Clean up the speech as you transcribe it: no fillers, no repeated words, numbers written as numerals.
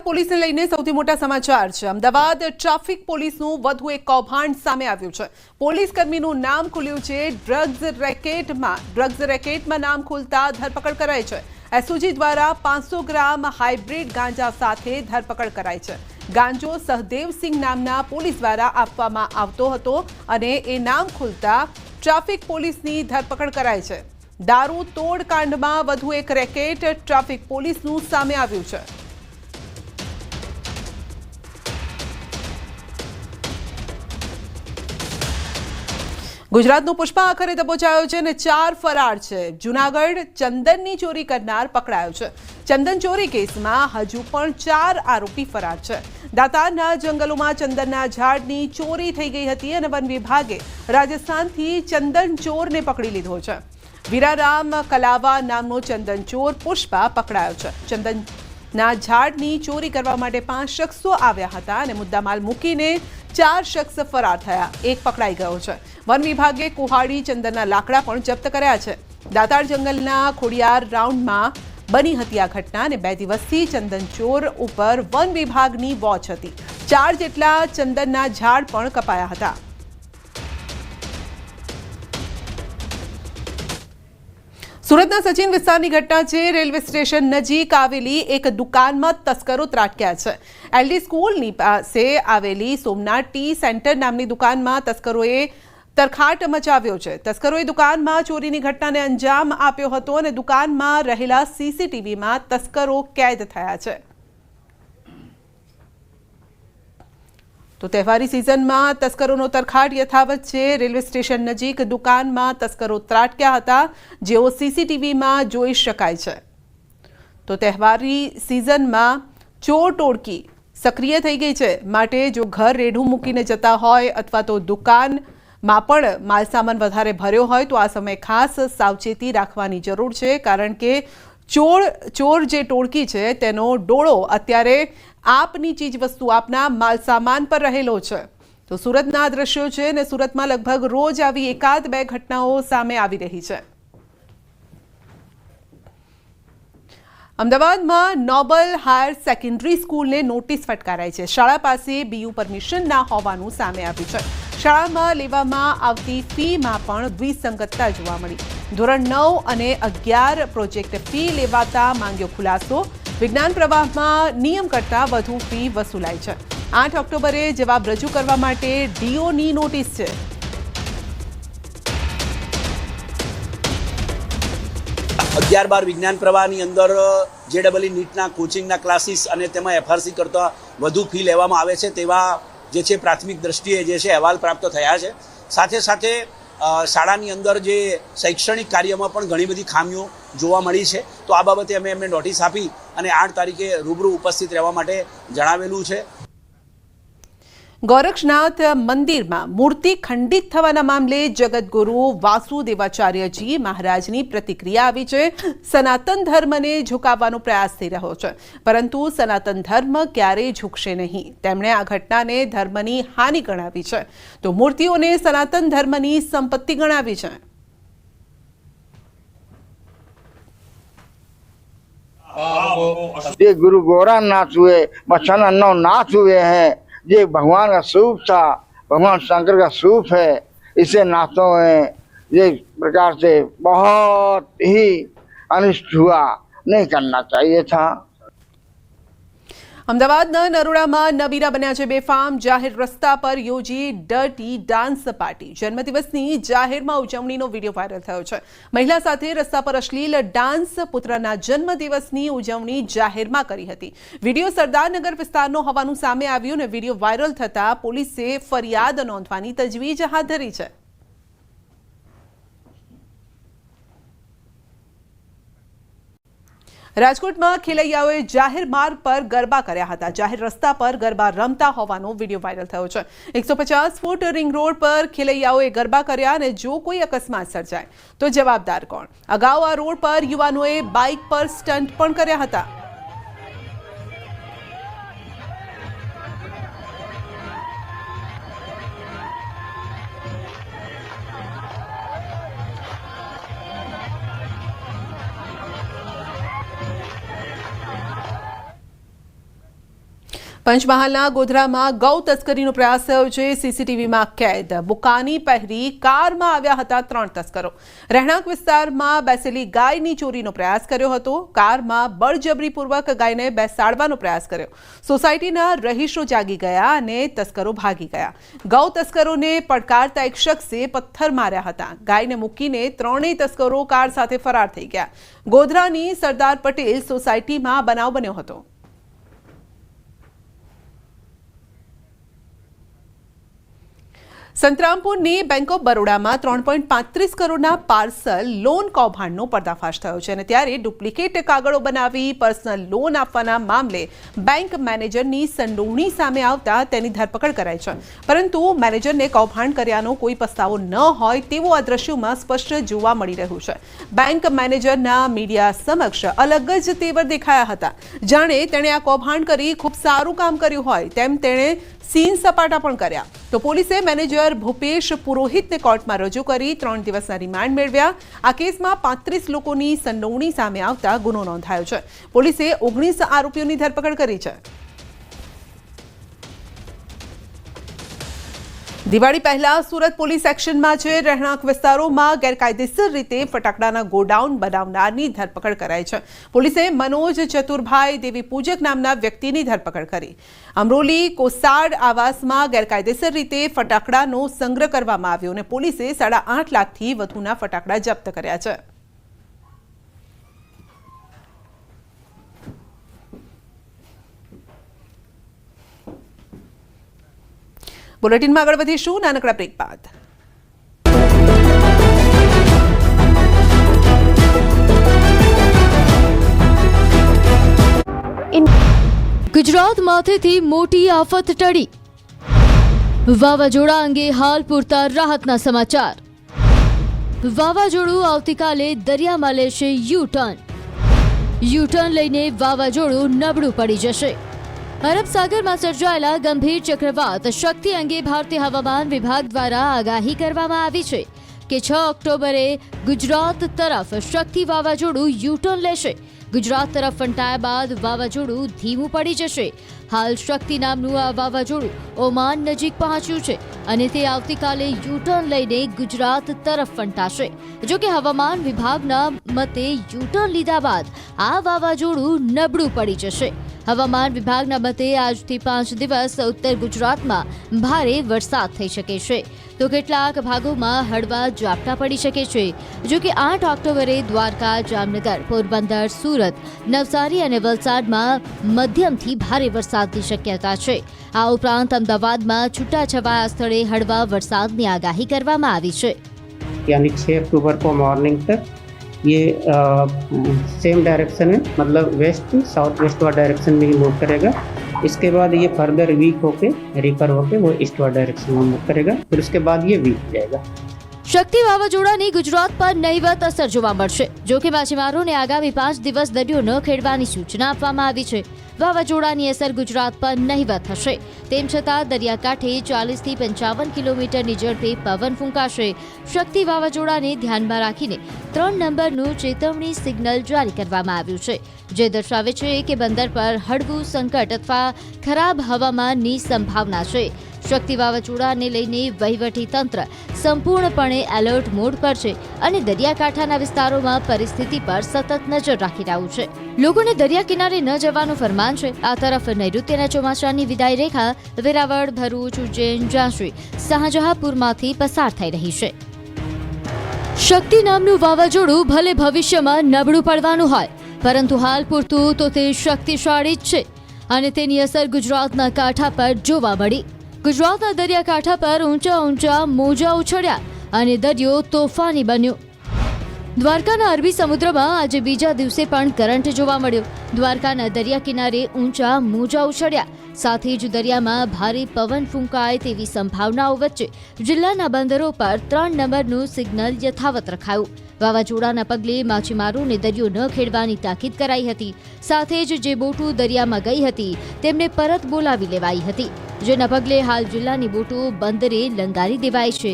પોલીસને લઈને સૌથી મોટા સમાચાર છે। અમદાવાદ ટ્રાફિક પોલીસનું વધુ એક કૌભાંડ સામે આવ્યું છે। પોલીસ કર્મીનું નામ ખુલ્યું છે ડ્રગ્સ રેકેટમાં નામ ખુલતા ધરપકડ કરાઈ છે। એસઓજી દ્વારા 500 ગ્રામ હાઇબ્રિડ ગાંજા સાથે ધરપકડ કરાઈ છે। ગાંજો સહદેવસિંહ નામના પોલીસ દ્વારા આપવામાં આવતો હતો અને એ નામ ખુલતા ટ્રાફિક પોલીસની ધરપકડ કરાઈ છે। દારૂ તોડ કાંડમાં વધુ એક રેકેટ ટ્રાફિક પોલીસનું સામે આવ્યું છે। ગુજરાતનો પુષ્પા આખરે દબોચાયો છે અને 4 ફરાર છે। જૂનાગઢ ચંદનની ચોરી કરનાર પકડાયો છે। ચંદન ચોરી કેસમાં હજુ પણ 4 આરોપી ફરાર છે। દાતારના જંગલોમાં ચંદનના ઝાડની ચોરી થઈ ગઈ હતી અને વન વિભાગે રાજસ્થાનથી ચંદન ચોરને પકડી લીધો છે। વીરારામ કલાવા નામનો ચંદન ચોર પુષ્પા પકડાયો છે। ચંદનના ઝાડની ચોરી કરવા માટે 5 શખ્સો આવ્યા હતા અને મુદ્દામાલ મૂકીને 4 શખ્સ ફરાર થયા। એક પકડાઈ ગયો છે। વન વિભાગે કુહાડી ચંદનના લાકડા પણ જપ્ત કર્યા છે। દાતાર જંગલના ખોડિયાર રાઉન્ડમાં બની હતી આ ઘટના અને 2 દિવસથી ચંદન ચોર ઉપર વન વિભાગની વોચ હતી। 4 જેટલા ચંદનના ઝાડ પણ કપાયા હતા। સુરતના સચિન વિસ્તારની ઘટના છે। રેલવે સ્ટેશન નજીક આવેલી એક દુકાનમાં તસ્કરો ત્રાટક્યા છે। એલડી સ્કૂલની પાસે આવેલી સોમનાથ ટી સેન્ટર નામની દુકાનમાં તસ્કરોએ તરખાટ મચાવ્યો છે। તસ્કરોએ દુકાનમાં ચોરીની ઘટનાને અંજામ આપ્યો હતો અને દુકાનમાં રહેલા સીસીટીવીમાં તસ્કરો કેદ થયા છે। તો તહેવારી સિઝનમાં તસ્કરોનો તરખાટ યથાવત છે। રેલવે સ્ટેશન નજીક દુકાનમાં તસ્કરો ત્રાટક્યા હતા જેઓ સીસીટીવીમાં જોઈ શકાય છે। તો તહેવારી સિઝનમાં ચોર ટોળકી સક્રિય થઈ ગઈ છે માટે જો ઘર રેઢું મૂકીને જતા હોય અથવા તો દુકાનમાં પણ માલસામાન વધારે ભર્યો હોય તો આ સમયે ખાસ સાવચેતી રાખવાની જરૂર છે કારણ કે ચોર જે ટોળકી છે તેનો ડોળો અત્યારે આપની ચીજ વસ્તુ આપના માલસામાન પર રહેલો છે। તો સુરતના દ્રશ્યો છે અને સુરતમાં લગભગ રોજ આવી એકાદ બે ઘટનાઓ સામે આવી રહી છે। અમદાવાદમાં નોબલ હાયર સેકન્ડરી સ્કૂલને નોટિસ ફટકારાઈ છે। શાળા પાસે બીયુ પરમિશન ના હોવાનું સામે આવ્યું છે। શાળામાં લેવામાં આવતી ફીમાં પણ વિસંગતતા જોવા મળી। ધોરણ 9 અને 11 પ્રોજેક્ટ ફી લેવાતા માંગ્યો ખુલાસો। વિજ્ઞાન પ્રવાહમાં નિયમ કરતાં વધુ ફી વસૂલાઈ છે। 8 ઓક્ટોબરે જવાબ રજૂ કરવા માટે ડીઓની નોટિસ છે। 11-12 વિજ્ઞાન પ્રવાહની અંદર જેડબલઈ નીટના કોચિંગના ક્લાસીસ અને તેમાં એફઆરસી કરતાં વધુ ફી લેવામાં આવે છે તેવા જે છે પ્રાથમિક દ્રષ્ટિએ જે છે અહેવાલ પ્રાપ્ત થયા છે। સાથે સાથે શાળાની અંદર જે શૈક્ષણિક કાર્યમાં પણ ઘણી બધી ખામીઓ જોવા મળી છે। તો આ બાબતે અમે એમને નોટિસ આપી અને 8 તારીખે રૂબરૂ ઉપસ્થિત રહેવા માટે જણાવેલું છે। ગોરક્ષનાથ મંદિરમાં મૂર્તિ ખંડિત થવાના મામલે જગતગુરુ વાસુદેવાચાર્યજી મહારાજની પ્રતિક્રિયા આવી છે। સનાતન ધર્મને ઝુકાવવાનો પ્રયાસ થઈ રહ્યો છે પરંતુ સનાતન ધર્મ ક્યારેય ઝૂકશે નહીં। તેમણે આ ઘટનાને ધર્મની હાનિ ગણાવી છે તો મૂર્તિઓને સનાતન ધર્મની સંપત્તિ ગણાવી છે। ये गुरु गोरखनाथ हुए मछन नाथ हुए हैं। ये भगवान का स्वरूप था, भगवान शंकर का स्वरूप है। इसे नाथों में ये प्रकार से बहुत ही अनिष्ट हुआ, नहीं करना चाहिए था। અમદાવાદના નરોડામાં નવીરા બન્યા છે બેફામ। જાહેર રસ્તા પર યોજી ડર્ટી ડાન્સ પાર્ટી। જન્મદિવસની જાહેરમાં ઉજવણીનો વિડીયો વાયરલ થયો છે। મહિલા સાથે રસ્તા પર અશ્લીલ ડાન્સ। પુત્રના જન્મદિવસની ઉજવણી જાહેરમાં કરી હતી। વિડીયો સરદારનગર વિસ્તારનો હોવાનું સામે આવ્યું અને વિડીયો વાયરલ થતાં પોલીસે ફરિયાદ નોંધવાની તજવીજ હાથ ધરી છે। રાજકોટમાં ખેલૈયાઓએ જાહેર માર્ગ પર ગરબા કર્યા હતા। જાહેર રસ્તા પર ગરબા રમતા હોવાનો વિડીયો વાયરલ થયો છે। 150 ફૂટ રિંગ રોડ પર ખેલૈયાઓએ ગરબા કર્યા અને જો કોઈ અકસ્માત સર્જાય તો જવાબદાર કોણ? અગાઉ આ રોડ પર યુવાનોએ બાઇક પર સ્ટન્ટ પણ કર્યા હતા। પંચમહાલના ગોધરામાં ગૌ તસ્કરીનો પ્રયાસ થયો છે. સીસીટીવીમાં કેદ. બુકાની પહેરી કારમાં આવ્યા હતા 3 તસ્કરો. રહેણાંક વિસ્તારમાં બેસેલી ગાયની ચોરીનો પ્રયાસ કર્યો હતો. કારમાં બળજબરીપૂર્વક ગાયને બેસાડવાનો પ્રયાસ કર્યો. સોસાયટીના રહીશો જાગી ગયા અને તસ્કરો ભાગી ગયા. ગૌ તસ્કરોને પડકારતા એક શખ્સે પથ્થર માર્યા હતા. ગાયને મૂકીને ત્રણેય તસ્કરો કાર સાથે ફરાર થઈ ગયા. ગોધરાની સરદાર પટેલ સોસાયટીમાં બનાવ બન્યો હતો. સંતરામપુરની બેંક ઓફ બરોડામાં 3.35 કરોડના પાર્સલ લોન કૌભાંડનો પર્દાફાશ થયો છે અને ત્યારે ડુપ્લિકેટ કાગળો બનાવી પર્સનલ લોન આપવાના મામલે બેંક મેનેજરની સંડોવણી સામે આવતા તેની ધરપકડ કરાઈ છે. પરંતુ મેનેજરને કૌભાંડ કર્યાનો કોઈ પસ્તાવો ન હોય તેવું આ દ્રશ્યોમાં સ્પષ્ટ જોવા મળી રહ્યું છે. બેંક મેનેજરના મીડિયા સમક્ષ અલગ જ તેવર દેખાયા હતા. જાણે તેણે આ કૌભાંડ કરી ખૂબ સારું કામ કર્યું હોય તેમ તેણે સીન સપાટા પણ કર્યા. તો પોલીસે મેનેજર ભૂપેશ પુરોહિતને કોર્ટમાં રજૂ કરી 3 દિવસના રિમાન્ડ મેળવ્યા. આ કેસમાં 35 લોકોની સંડોવણી સામે આવતા ગુનો નોંધાયો છે. પોલીસે 19 આરોપીઓની ધરપકડ કરી છે. દિવાળી પહેલા સુરત પોલીસ એક્શનમાં છે. રહેણાંક વિસ્તારોમાં ગેરકાયદેસર રીતે ફટાકડાના ગોડાઉન બનાવનારની ધરપકડ કરાઈ છે. પોલીસે મનોજ ચતુરભાઈ દેવી પૂજક નામના વ્યક્તિની ધરપકડ કરી. અમરોલી કોસાડ આવાસમાં ગેરકાયદેસર રીતે ફટાકડાનો સંગ્રહ કરવામાં આવ્યો અને પોલીસે 8.5 લાખથી વધુના ફટાકડા જપ્ત કર્યા છે. બુલેટિનમાં આગળ વધીશું નાનકડા બ્રેક બાદ. ગુજરાત માથેથી મોટી આફત ટળી. વાવાઝોડા અંગે હાલ પૂરતા રાહતના સમાચાર. વાવાઝોડું આવતીકાલે દરિયામાં લેશે યુ-ટર્ન લઈને વાવાઝોડું નબળું પડી જશે. અરબ સાગરમાં સર્જાયેલા ગંભીર ચક્રવાત શક્તિ અંગે ભારતીય હવામાન વિભાગ દ્વારા આગાહી કરવામાં આવી છે કે 6 ઓક્ટોબરે ગુજરાત તરફ શક્તિ વાવાઝોડું યુ-ટર્ન લેશે. ગુજરાત તરફ ફંટાયા બાદ વાવાઝોડું ધીમું પડી જશે. હાલ શક્તિ નામનું આ વાવાઝોડું ઓમાન નજીક પહોંચ્યું છે અને તે આવતીકાલે યુ-ટર્ન લઈને ગુજરાત તરફ ફંટાશે. જો કે હવામાન વિભાગના મતે યુ-ટર્ન લીધા બાદ આ વાવાઝોડું નબળું પડી જશે. હવામાન વિભાગના મતે આજથી 5 દિવસ ઉત્તર ગુજરાતમાં ભારે વરસાદ થઈ શકે છે તો કેટલાક ભાગોમાં હળવા ઝાપટા પડી શકે છે. જો કે 8 ઓક્ટોબરે દ્વારકા, જામનગર, પોરબંદર, સુરત, નવસારી અને વલસાડમાં મધ્યમથી ભારે વરસાદની શક્યતા છે. આ ઉપરાંત અમદાવાદમાં છૂટાછવાયા સ્થળે હળવા વરસાદની આગાહી કરવામાં આવી છે. यानी 6 अक्टूबर को मॉर्निंग तक ये सेम डायरेक्शन में मतलब वेस्ट साउथ वेस्टवर्ड डायरेक्शन में ही मूव करेगा. इसके बाद ये फर्दर वीक होके रिकर होके वो ईस्टवर्ड डायरेक्शन में मूव करेगा. फिर उसके बाद ये वीक हो जाएगा. શક્તિ વાવાઝોડાની ગુજરાત પર નહીવત અસર જોવા મળશે. જો કે માછીમારોને આગામી 5 દિવસ દરિયો ન ખેડવાની સૂચના આપવામાં આવી છે. વાવાઝોડાની અસર ગુજરાત પર નહીવત હશે. તેમ છતાં દરિયાકાંઠે 40 થી 55 કિલોમીટરની ઝડપે પવન ફૂંકાશે. શક્તિ વાવાઝોડાને ધ્યાનમાં રાખીને 3 નંબરનું ચેતવણી સિગ્નલ જારી કરવામાં આવ્યું છે, જે દર્શાવે છે કે બંદર પર હળવું સંકટ અથવા ખરાબ હવામાનની સંભાવના છે. શક્તિ વાવાઝોડાને લઈને વહીવટી તંત્ર સંપૂર્ણપણે એલર્ટ મોડ પર છે અને દરિયાકાંઠાના વિસ્તારોમાં પરિસ્થિતિ પર સતત નજર રાખી રહ્યું છે. લોકોને દરિયા કિનારે ન જવાનું ફરમાન છે. આ તરફ નૈઋત્યના ચોમાસાની વિદાય રેખા વેરાવળ, ભરૂચ, ઉજ્જૈન, ઝાંસી, શાહજહાંપુરમાંથી પસાર થઈ રહી છે. શક્તિ નામનું વાવાઝોડું ભલે ભવિષ્યમાં નબળું પડવાનું હોય, પરંતુ હાલ પૂરતું તો તે શક્તિશાળી જ છે અને તેની અસર ગુજરાતના કાંઠા પર જોવા મળી. ગુજરાતના દરિયાકાંઠા પર ઊંચા મોજા ઉછળ્યા અને દરિયો તોફાની બન્યો. દ્વારકાના અરબી સમુદ્રમાં આજે બીજા દિવસે પણ કરંટ જોવા મળ્યો. દ્વારકાના દરિયા કિનારે ઊંચા મોજા ઉછળ્યા. સાથે જ દરિયામાં ભારે પવન ફૂંકાય તેવી સંભાવનાઓ વચ્ચે જિલ્લાના બંદરો પર 3 નંબરનું સિગ્નલ યથાવત રખાયું. વાવાઝોડાના પગલે માછીમારોને દરિયો ન ખેડવાની તાકીદ કરાઈ હતી. સાથે જ જે બોટો દરિયામાં ગઈ હતી તેમને પરત બોલાવી લેવાઈ હતી, જેના પગલે હાલ જિલ્લાની બોટો બંદરે લંગારી દેવાઈ છે.